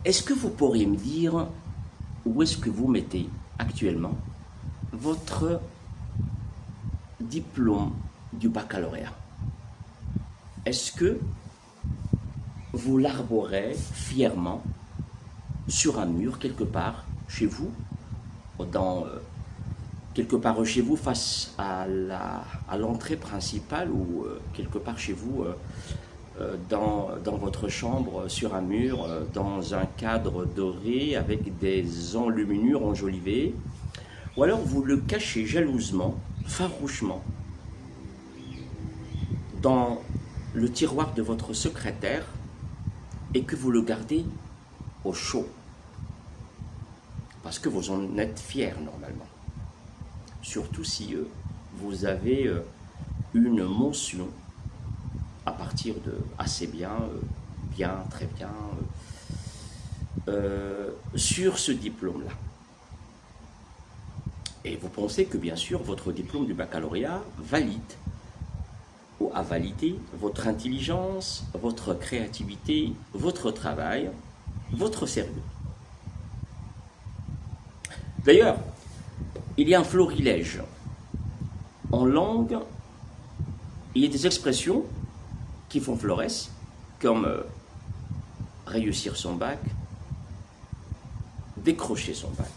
Est-ce que vous pourriez me dire où est-ce que vous mettez actuellement votre diplôme du baccalauréat? Est-ce que vous l'arborez fièrement sur un mur quelque part chez vous, quelque part chez vous face à l'entrée principale ou quelque part chez vous dans votre chambre sur un mur dans un cadre doré avec des enluminures enjolivées, ou alors vous le cachez jalousement, farouchement dans le tiroir de votre secrétaire et que vous le gardez au chaud parce que vous en êtes fier normalement, surtout si vous avez une mention à partir de assez bien, bien, très bien, sur ce diplôme-là. Et vous pensez que bien sûr votre diplôme du baccalauréat valide ou a validé votre intelligence, votre créativité, votre travail, votre sérieux. D'ailleurs, il y a un florilège. En langue, il y a des expressions qui font florès, comme réussir son bac, décrocher son bac,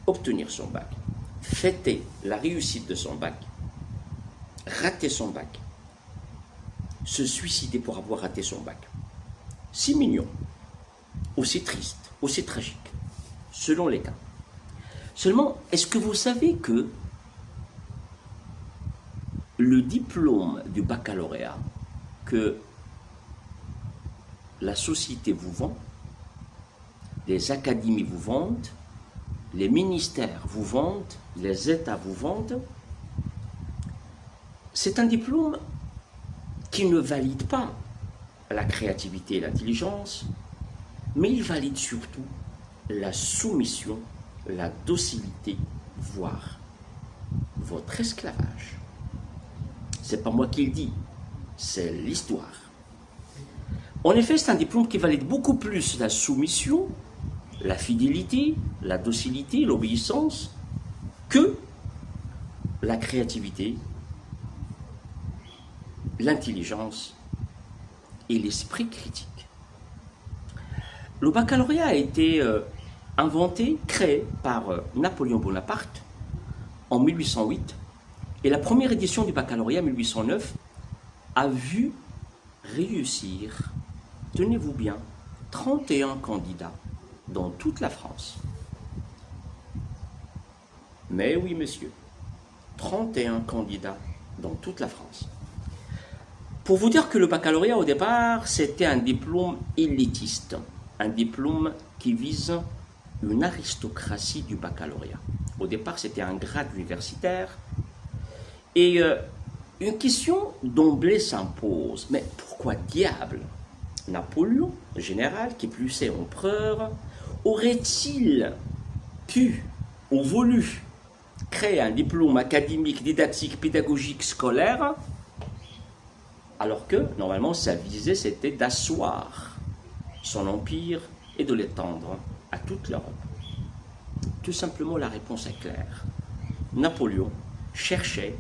obtenir son bac, fêter la réussite de son bac, rater son bac, se suicider pour avoir raté son bac. Si mignon, aussi triste, aussi tragique, selon les cas. Seulement, est-ce que vous savez que le diplôme du baccalauréat que la société vous vend, les académies vous vendent, les ministères vous vendent, les États vous vendent, c'est un diplôme qui ne valide pas la créativité et l'intelligence, mais il valide surtout la soumission, la docilité, voire votre esclavage. C'est pas moi qui le dis, c'est l'histoire. En effet, c'est un diplôme qui valide beaucoup plus la soumission, la fidélité, la docilité, l'obéissance, que la créativité, l'intelligence et l'esprit critique. Le baccalauréat a été inventé, créé par Napoléon Bonaparte en 1808, et la première édition du baccalauréat 1809 a vu réussir, tenez-vous bien, 31 candidats dans toute la France. Mais oui, monsieur, 31 candidats dans toute la France. Pour vous dire que le baccalauréat, au départ, c'était un diplôme élitiste, un diplôme qui vise une aristocratie du baccalauréat. Au départ, c'était un grade universitaire. Et une question d'emblée s'impose. Mais pourquoi diable Napoléon, général, qui plus est empereur, aurait-il pu ou voulu créer un diplôme académique, didactique, pédagogique, scolaire, alors que, normalement, sa visée, c'était d'asseoir son empire et de l'étendre à toute l'Europe? Tout simplement, la réponse est claire. Napoléon cherchait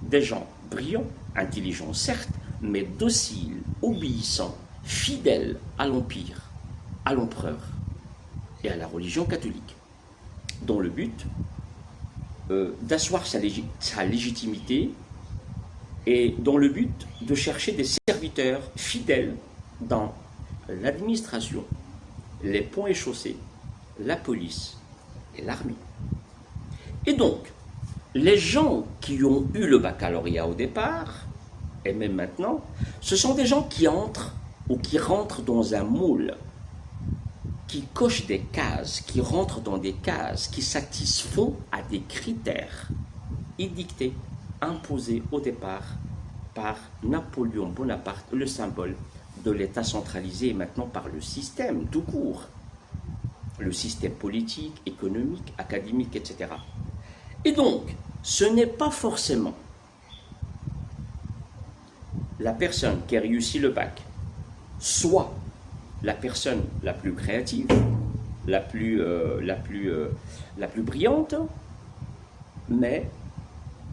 des gens brillants, intelligents certes, mais dociles, obéissants, fidèles à l'empire, à l'empereur et à la religion catholique, dans le but d'asseoir sa légitimité et dans le but de chercher des serviteurs fidèles dans l'administration, les ponts et chaussées, la police et l'armée. Et donc, les gens qui ont eu le baccalauréat au départ, et même maintenant, ce sont des gens qui entrent ou qui rentrent dans un moule, qui cochent des cases, qui rentrent dans des cases, qui satisfont à des critères édictés, imposés au départ par Napoléon Bonaparte, le symbole de l'État centralisé et maintenant par le système tout court, le système politique, économique, académique, etc. Et donc, ce n'est pas forcément la personne qui a réussi le bac, soit la personne la plus créative, la plus brillante, mais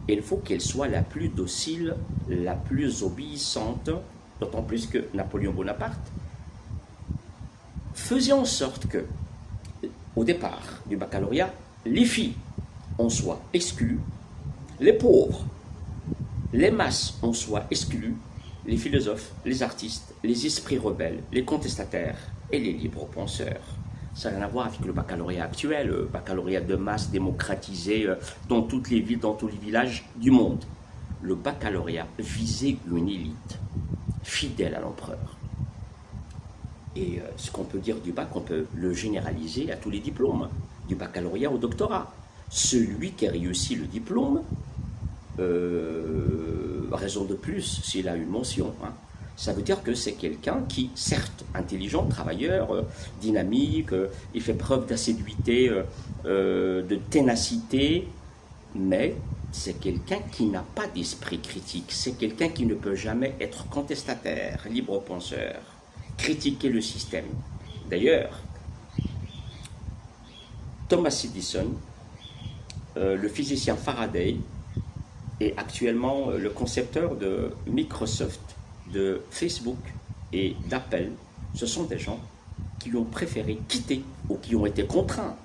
il faut qu'elle soit la plus docile, la plus obéissante, d'autant plus que Napoléon Bonaparte faisait en sorte que, au départ du baccalauréat, les filles en soient exclues, les pauvres, les masses en soient exclues, les philosophes, les artistes, les esprits rebelles, les contestataires et les libres penseurs. Ça n'a rien à voir avec le baccalauréat actuel, le baccalauréat de masse démocratisé dans toutes les villes, dans tous les villages du monde. Le baccalauréat visait une élite fidèle à l'empereur. Et ce qu'on peut dire du bac, on peut le généraliser à tous les diplômes, du baccalauréat au doctorat. Celui qui a réussi le diplôme, raison de plus s'il a une mention, hein. Ça veut dire que c'est quelqu'un qui, certes, intelligent, travailleur, dynamique, il fait preuve d'assiduité, de ténacité, mais c'est quelqu'un qui n'a pas d'esprit critique, c'est quelqu'un qui ne peut jamais être contestataire, libre penseur, critiquer le système. D'ailleurs, Thomas Edison, le physicien Faraday, est actuellement le concepteur de Microsoft, de Facebook et d'Apple. Ce sont des gens qui ont préféré quitter ou qui ont été contraints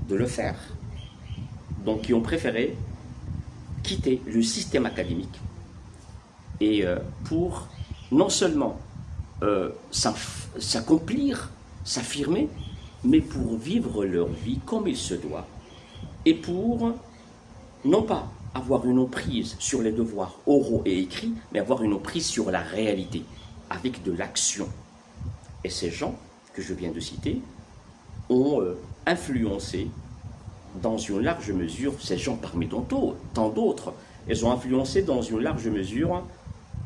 de le faire. Donc qui ont préféré quitter le système académique et pour non seulement s'accomplir, s'affirmer, mais pour vivre leur vie comme il se doit et pour non pas avoir une emprise sur les devoirs oraux et écrits, mais avoir une emprise sur la réalité, avec de l'action. Et ces gens que je viens de citer ont influencé dans une large mesure, ces gens parmi tant d'autres, ils ont influencé dans une large mesure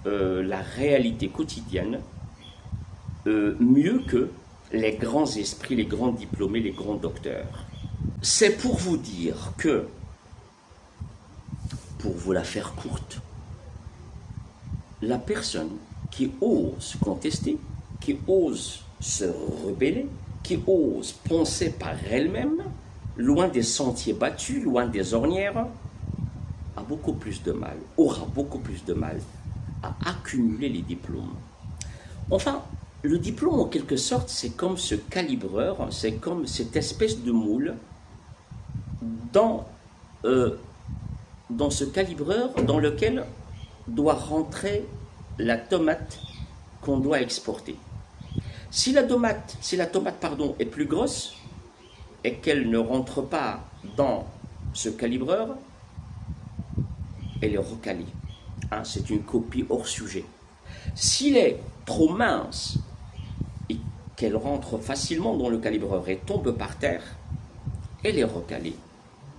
la réalité quotidienne, mieux que les grands esprits, les grands diplômés, les grands docteurs. C'est pour vous dire que, pour vous la faire courte, la personne qui ose contester, qui ose se rebeller, qui ose penser par elle-même, loin des sentiers battus, loin des ornières, a beaucoup plus de mal, aura beaucoup plus de mal à accumuler les diplômes. Enfin, le diplôme, en quelque sorte, c'est comme ce calibreur, c'est comme cette espèce de moule dans ce calibreur dans lequel doit rentrer la tomate qu'on doit exporter. Si la tomate est plus grosse et qu'elle ne rentre pas dans ce calibreur, elle est recalée. Hein, c'est une copie hors sujet. S'il est trop mince et qu'elle rentre facilement dans le calibreur et tombe par terre, elle est recalée.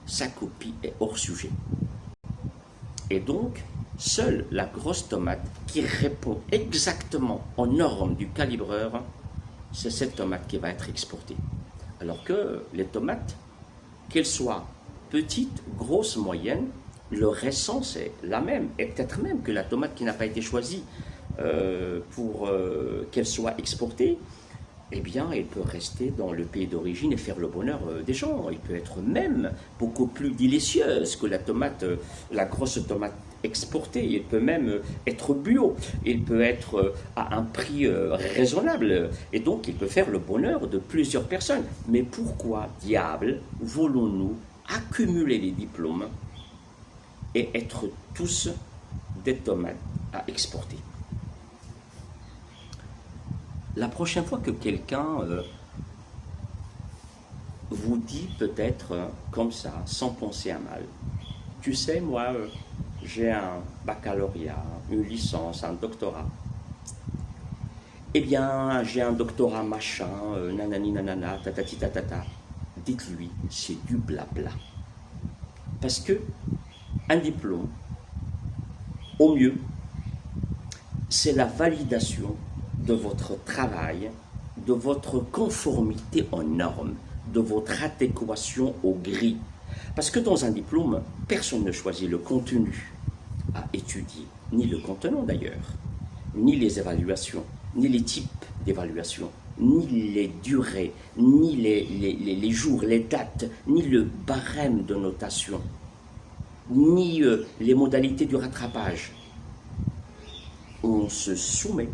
Sa copie est hors sujet. Et donc, seule la grosse tomate qui répond exactement aux normes du calibreur, c'est cette tomate qui va être exportée. Alors que les tomates, qu'elles soient petites, grosses, moyennes, leur essence est la même. Et peut-être même que la tomate qui n'a pas été choisie pour qu'elle soit exportée, eh bien, elle peut rester dans le pays d'origine et faire le bonheur des gens. Elle peut être même beaucoup plus délicieuse que la tomate, la grosse tomate exportée. Elle peut même être bio. Elle peut être à un prix raisonnable. Et donc, il peut faire le bonheur de plusieurs personnes. Mais pourquoi, diable, voulons-nous accumuler les diplômes et être tous des tomates à exporter? La prochaine fois que quelqu'un vous dit peut-être comme ça, sans penser à mal, tu sais, moi, j'ai un baccalauréat, une licence, un doctorat. Eh bien, j'ai un doctorat machin, nanani nanana, tatati tatata. Dites-lui, c'est du blabla. Parce que un diplôme, au mieux, c'est la validation de votre travail, de votre conformité aux normes, de votre adéquation aux grilles. Parce que dans un diplôme, personne ne choisit le contenu à étudier, ni le contenant d'ailleurs, ni les évaluations. ni les types d'évaluation, ni les durées, ni les jours, les dates, ni le barème de notation, ni les modalités du rattrapage. On se soumet,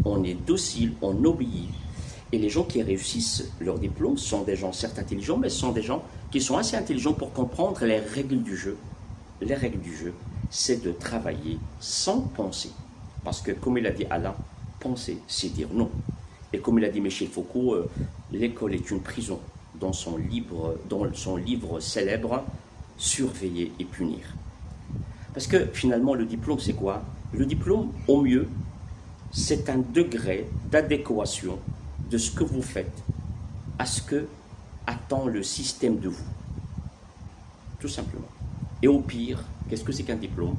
on est docile, on obéit. Et les gens qui réussissent leur diplôme sont des gens certes intelligents, mais ce sont des gens qui sont assez intelligents pour comprendre les règles du jeu. Les règles du jeu, c'est de travailler sans penser. Parce que, comme il a dit Alain, penser, c'est dire non. Et comme il a dit Michel Foucault, l'école est une prison dans son livre célèbre, Surveiller et punir. Parce que finalement, le diplôme, c'est quoi? Le diplôme, au mieux, c'est un degré d'adéquation de ce que vous faites à ce que attend le système de vous. Tout simplement. Et au pire, qu'est-ce que c'est qu'un diplôme?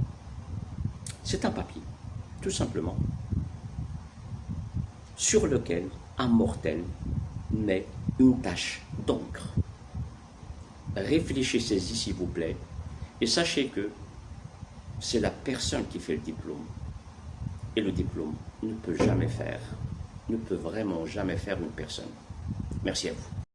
C'est un papier, tout simplement, sur lequel un mortel met une tache d'encre. Réfléchissez-y, s'il vous plaît, et sachez que c'est la personne qui fait le diplôme. Et le diplôme ne peut vraiment jamais faire une personne. Merci à vous.